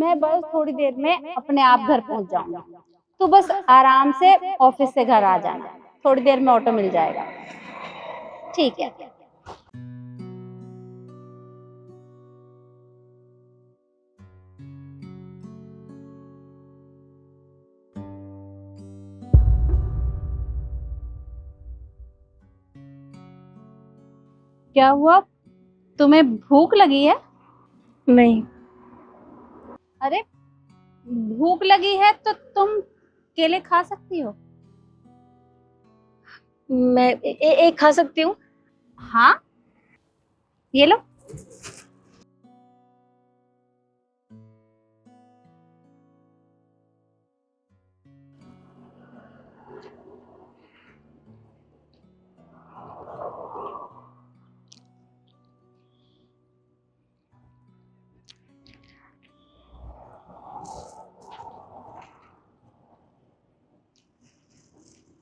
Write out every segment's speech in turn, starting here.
मैं बस थोड़ी देर में अपने आप घर पहुंच जाऊंगी। तू बस आराम से ऑफिस से घर आ जाना, थोड़ी देर में ऑटो मिल जाएगा। ठीक है। क्या हुआ, तुम्हें भूख लगी है? नहीं। अरे भूख लगी है तो तुम केले खा सकती हो। मैं एक खा सकती हूँ? हाँ, ये लो।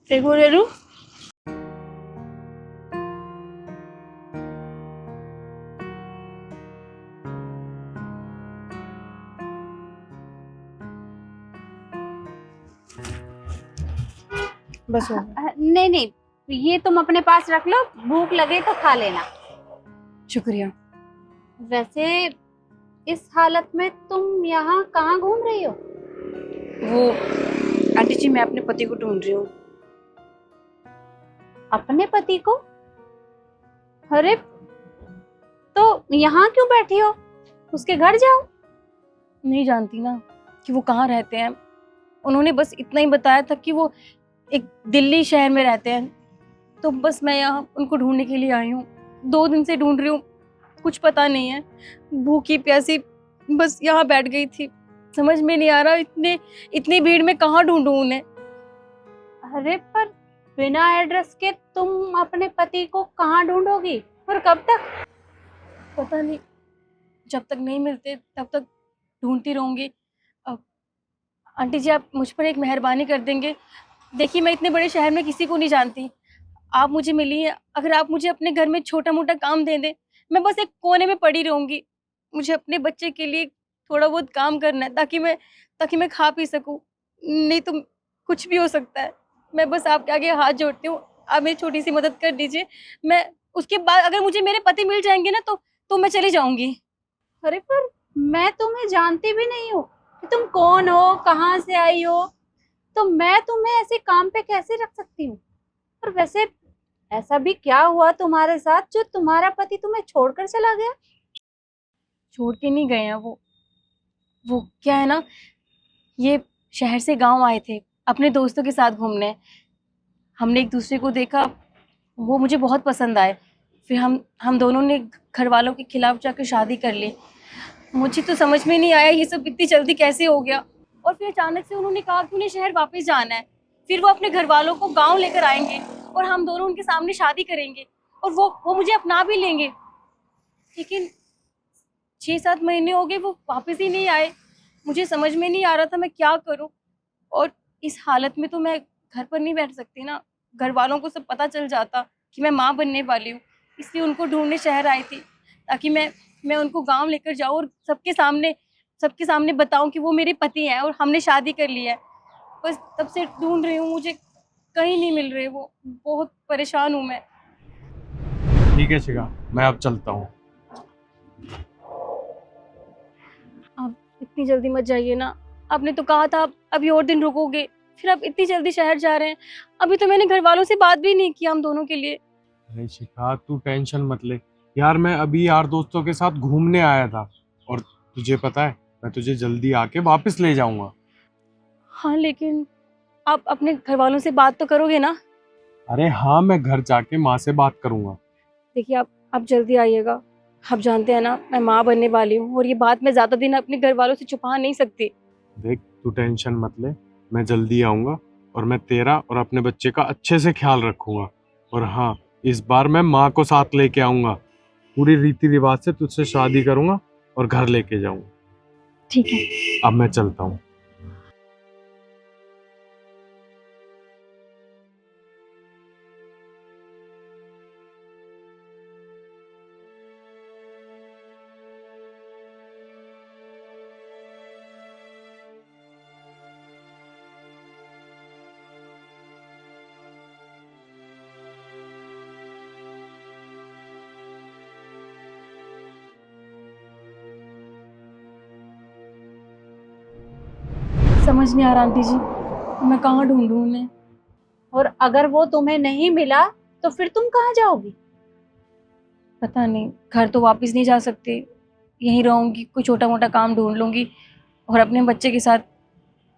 एक और ले लूं? बस हो गया। नहीं नहीं, ये तुम अपने पास रख लो, भूख लगे तो खा लेना। शुक्रिया। वैसे इस हालत में तुम यहाँ कहाँ घूम रही हो? वो आंटी जी, मैं अपने पति को ढूंढ रही हूँ। अपने पति को? अरे तो यहाँ क्यों बैठी हो? उसके घर जाओ। नहीं जानती ना कि वो कहाँ रहते हैं। उन्होंने बस इतना ही बताया था कि वो एक दिल्ली शहर में रहते हैं। तो बस मैं यहाँ उनको ढूंढने के लिए आई हूँ। 2 दिन से ढूंढ रही हूँ, कुछ पता नहीं है। भूखी प्यासी बस यहाँ बैठ गई थी। समझ में नहीं आ रहा इतनी भीड़ में कहाँ ढूंढूं उन्हें। अरे पर बिना एड्रेस के तुम अपने पति को कहाँ ढूंढोगी और कब तक? पता नहीं, जब तक नहीं मिलते तब तक ढूंढती रहूंगी। अब आंटी जी, आप मुझ पर एक मेहरबानी कर देंगे? देखिए, मैं इतने बड़े शहर में किसी को नहीं जानती। आप मुझे मिली हैं, अगर आप मुझे अपने घर में छोटा मोटा काम दे दें, मैं बस एक कोने में पड़ी रहूंगी। मुझे अपने बच्चे के लिए थोड़ा बहुत काम करना है, ताकि मैं खा पी सकूं। नहीं तो कुछ भी हो सकता है। मैं बस आपके आगे हाथ जोड़ती हूँ, आप मेरी छोटी सी मदद कर दीजिए। मैं उसके बाद अगर मुझे मेरे पति मिल जाएंगे ना, तो मैं चली जाऊंगी। अरे पर मैं तुम्हें जानती भी नहीं हूँ कि तुम कौन हो, कहाँ से आई हो, तो मैं तुम्हें ऐसे काम पे कैसे रख सकती हूँ? और वैसे ऐसा भी क्या हुआ तुम्हारे साथ जो तुम्हारा पति तुम्हें छोड़कर चला गया? छोड़ के नहीं गए हैं वो क्या है ना, ये शहर से गांव आए थे अपने दोस्तों के साथ घूमने। हमने एक दूसरे को देखा, वो मुझे बहुत पसंद आए। फिर हम दोनों ने घर वालों के खिलाफ जाकर शादी कर ली। मुझे तो समझ में नहीं आया ये सब इतनी जल्दी कैसे हो गया। और फिर अचानक से उन्होंने कहा कि उन्हें शहर वापस जाना है। फिर वो अपने घर वालों को गांव लेकर आएंगे और हम दोनों उनके सामने शादी करेंगे और वो मुझे अपना भी लेंगे। लेकिन 6-7 महीने हो गए, वो वापस ही नहीं आए। मुझे समझ में नहीं आ रहा था मैं क्या करूं। और इस हालत में तो मैं घर पर नहीं बैठ सकती ना। घर वालों को सब पता चल जाता कि मैं माँ बनने वाली हूँ। इसलिए उनको ढूंढने शहर आई थी, ताकि मैं उनको गांव लेकर जाऊँ और सबके सामने बताऊं कि वो मेरे पति हैं और हमने शादी कर ली है। बस तब से ढूंढ रही हूँ, मुझे कहीं नहीं मिल रहे वो। बहुत परेशान हूँ मैं। ठीक है शिखा, मैं अब चलता हूँ। आप इतनी जल्दी मत जाइए ना। आपने तो कहा था आप अभी और दिन रुकोगे, फिर आप इतनी जल्दी शहर जा रहे हैं। अभी तो मैंने घर वालों से बात भी नहीं की हम दोनों के लिए। अरे शिखा, तू टेंशन मत ले यार, मैं अभी यार दोस्तों के साथ घूमने आया था। और तुझे पता है, मैं तुझे जल्दी आके वापस ले जाऊंगा। हाँ, लेकिन आप अपने घर वालों से बात तो करोगे ना? अरे हाँ, मैं घर जाके माँ से बात करूंगा। देखिए, आप जल्दी आइएगा। आप जानते हैं ना, मैं माँ बनने वाली हूँ और ये बात मैं ज्यादा दिन अपने घर वालों से छुपा नहीं सकती। देख, तू टेंशन मत ले, मैं जल्दी आऊंगा और मैं तेरा और अपने बच्चे का अच्छे से ख्याल रखूंगा। और हाँ, इस बार मैं माँ को साथ लेके आऊंगा। पूरी रीति रिवाज से तुझसे शादी करूंगा और घर लेके जाऊंगा। ठीक है। अब मैं चलता हूँ। समझ नहीं आ रहा आंटी जी, मैं कहाँ ढूंढूं उन्हें। और अगर वो तुम्हें नहीं मिला तो फिर तुम कहाँ जाओगी? पता नहीं, घर तो वापस नहीं जा सकती, यहीं रहूंगी, कोई छोटा मोटा काम ढूंढ लूंगी और अपने बच्चे के साथ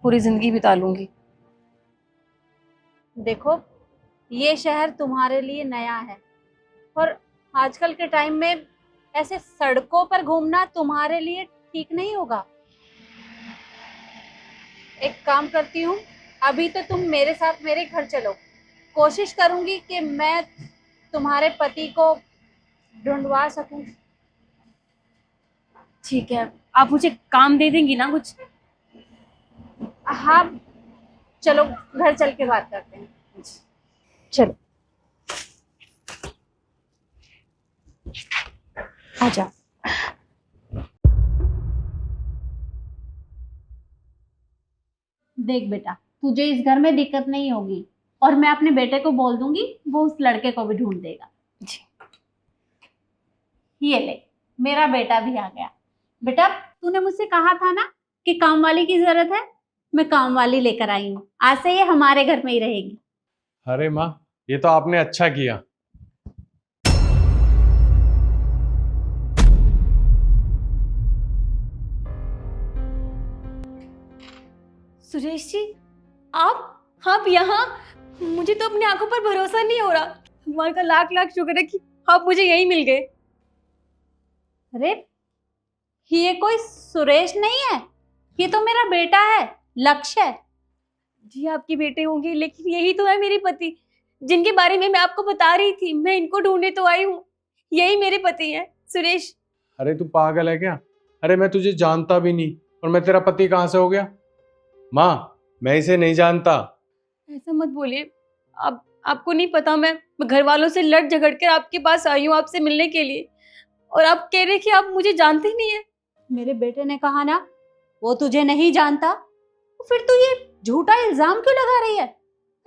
पूरी जिंदगी बिता लूंगी। देखो, ये शहर तुम्हारे लिए नया है और आजकल के टाइम में ऐसे सड़कों पर घूमना तुम्हारे लिए ठीक नहीं होगा। एक काम करती हूँ, अभी तो तुम मेरे साथ मेरे घर चलो। कोशिश करूंगी कि मैं तुम्हारे पति को ढूंढवा सकूं। ठीक है, आप मुझे काम दे देंगी ना कुछ? हाँ, चलो घर चल के बात करते हैं। चलो आजा। देख बेटा, तुझे इस घर में दिक्कत नहीं होगी और मैं अपने बेटे को बोल दूंगी, वो उस लड़के को भी ढूंढ देगा। जी। ये ले, मेरा बेटा भी आ गया। बेटा, तूने मुझसे कहा था ना कि काम वाली की जरूरत है, मैं काम वाली लेकर आई हूँ। आज से ये हमारे घर में ही रहेगी। अरे माँ, ये तो आपने अच्छा किया। सुरेश जी, आप यहाँ? मुझे तो अपनी आंखों पर भरोसा नहीं हो रहा। भगवान का लाख लाख शुक्र है कि आप मुझे यहीं मिल गए। अरे, ये कोई सुरेश नहीं है, ये तो मेरा बेटा है, लक्ष्य। जी, आपके बेटे होंगे, लेकिन यही तो है मेरे पति, जिनके बारे में मैं आपको बता रही थी। मैं इनको ढूंढने तो आई हूँ, यही मेरे पति हैं, सुरेश। अरे तू पागल है क्या? अरे मैं तुझे जानता भी नहीं और मैं तेरा पति कहाँ से हो गया? माँ, मैं इसे नहीं जानता। ऐसा मत बोलिए, आपको नहीं पता, मैं घर वालों से लड़ झगड़ कर आपके पास आई हूँ आपसे मिलने के लिए, और आप कह रहे कि आप मुझे जानते ही नहीं है। मेरे बेटे ने कहा ना वो तुझे नहीं जानता, तो फिर तू ये झूठा इल्जाम क्यों लगा रही है?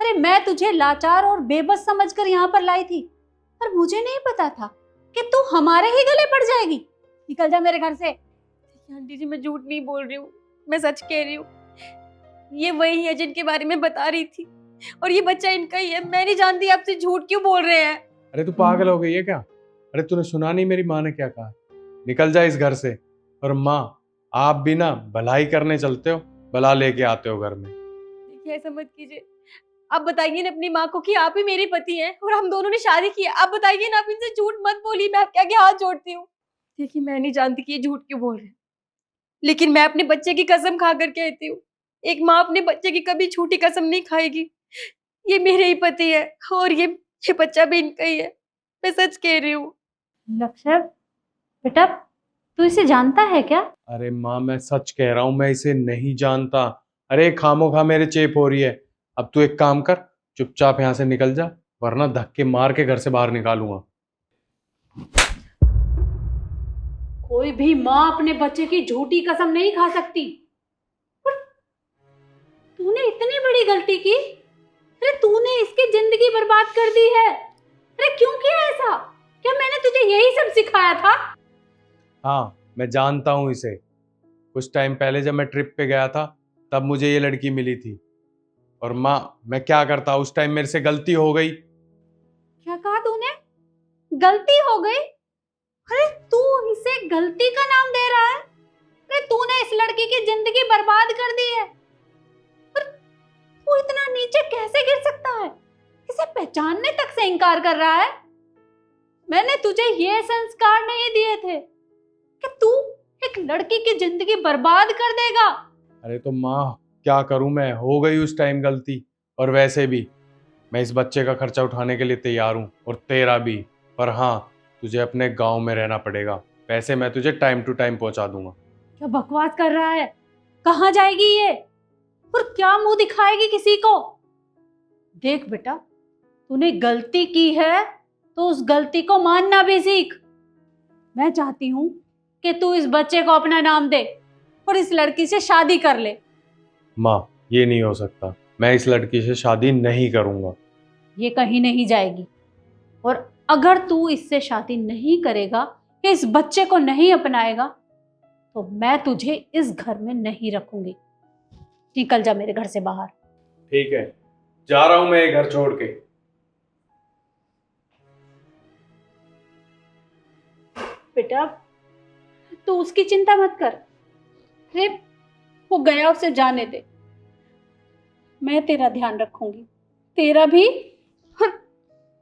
अरे मैं तुझे लाचार और बेबस समझकर यहाँ पर लाई थी, पर मुझे नहीं पता था कि तू हमारे ही गले पड़ जाएगी। निकल जा मेरे घर से। आंटी जी, मैं झूठ नहीं बोल रही हूँ, मैं सच कह रही हूँ। ये वही है जिनके बारे में बता रही थी, और ये बच्चा इनका ही है। मैं नहीं जानती, आपसे झूठ क्यों बोल रहे हैं? अरे तू पागल हो गई है क्या? अरे तूने सुना नहीं मेरी माँ ने क्या कहा? निकल जा इस घर से। और माँ, आप भी ना भलाई करने चलते हो, भला लेके आते हो घर में। देखिए, ऐसा मत कीजिए। आप बताइए ना अपनी माँ को कि आप ही मेरे पति हैं और हम दोनों ने शादी की है। आप बताइए ना, आप इनसे झूठ मत बोलिए, मैं आपके आगे हाथ जोड़ती हूँ। देखिए, मैं नहीं जानती कि ये झूठ क्यों बोल रहे हैं, लेकिन मैं अपने बच्चे की कसम खा कर कहती हूँ, एक माँ अपने बच्चे की कभी झूठी कसम नहीं खाएगी। ये मेरे ही पति है और ये बच्चा भी इनका ही है, मैं सच कह रही हूँ। लक्ष्य बेटा, तू इसे जानता है क्या? अरे माँ, मैं सच कह रहा हूँ, मैं इसे नहीं जानता। अरे खामोखा मेरे चेप हो रही है। अब तू एक काम कर, चुपचाप यहाँ से निकल जा, वरना धक्के मार के घर से बाहर निकालूंगा। कोई भी माँ अपने बच्चे की झूठी कसम नहीं खा सकती। पर तूने इतनी बड़ी गलती की। अरे तूने इसकी जिंदगी बर्बाद कर दी है। अरे क्यों किया ऐसा? क्या मैंने तुझे यही सब सिखाया था? हाँ, मैं जानता हूँ इसे। कुछ टाइम पहले जब मैं ट्रिप पे गया था, तब मुझे ये लड़की मिली थी। और माँ, मैं क्या करता, उस टाइम मेरे से गलती हो गई। क्या कहा तूने? गलती हो गई? अरे तू इसे गलती का नाम दे रहा है? अरे तूने इस लड़की की जिंदगी बर्बाद कर दी है। पर तू इतना नीचे कैसे गिर सकता है? इसे पहचानने तक से इनकार कर रहा है। मैंने तुझे ये संस्कार नहीं दिए थे कि तू एक लड़की की जिंदगी बर्बाद कर देगा। अरे तो माँ, क्या करूं मैं, हो गई उस टाइम गलती। और वैसे भी मैं इस बच्चे का खर्चा उठाने के लिए तैयार हूँ, और तेरा भी। पर हाँ, तुझे अपने गांव में रहना पड़ेगा। पैसे मैं तुझे टाइम टू टाइम पहुंचा दूंगा। क्या बकवास कर रहा है? कहाँ जाएगी ये और क्या मुंह दिखाएगी किसी को? देख बेटा, तूने गलती की है तो उस गलती को मानना भी सीख। मैं चाहती हूँ कि तू इस बच्चे को अपना नाम दे और इस लड़की से शादी कर ले। माँ, ये नहीं हो सकता, मैं इस लड़की से शादी नहीं करूंगा। ये कहीं नहीं जाएगी, और अगर तू इससे शादी नहीं करेगा या इस बच्चे को नहीं अपनाएगा तो मैं तुझे इस घर में नहीं रखूंगी। निकल जा मेरे घर से बाहर। ठीक है, जा रहा हूं मैं ये घर छोड़ के। बेटा तू उसकी चिंता मत कर। अरे वो गया, उसे जाने दे। मैं तेरा ध्यान रखूंगी, तेरा भी और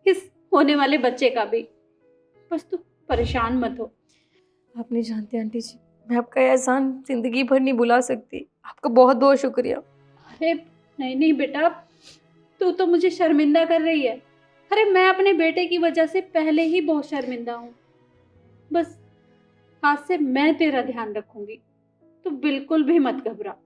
इस होने वाले बच्चे का भी। बस तू परेशान मत हो। आप नहीं जानते आंटी जी, मैं आपका यह एहसान जिंदगी भर नहीं भुला सकती। आपका बहुत बहुत शुक्रिया। अरे नहीं नहीं बेटा, तू तो मुझे शर्मिंदा कर रही है। अरे मैं अपने बेटे की वजह से पहले ही बहुत शर्मिंदा हूँ। बस आज से मैं तेरा ध्यान रखूंगी, तू बिल्कुल भी मत घबरा।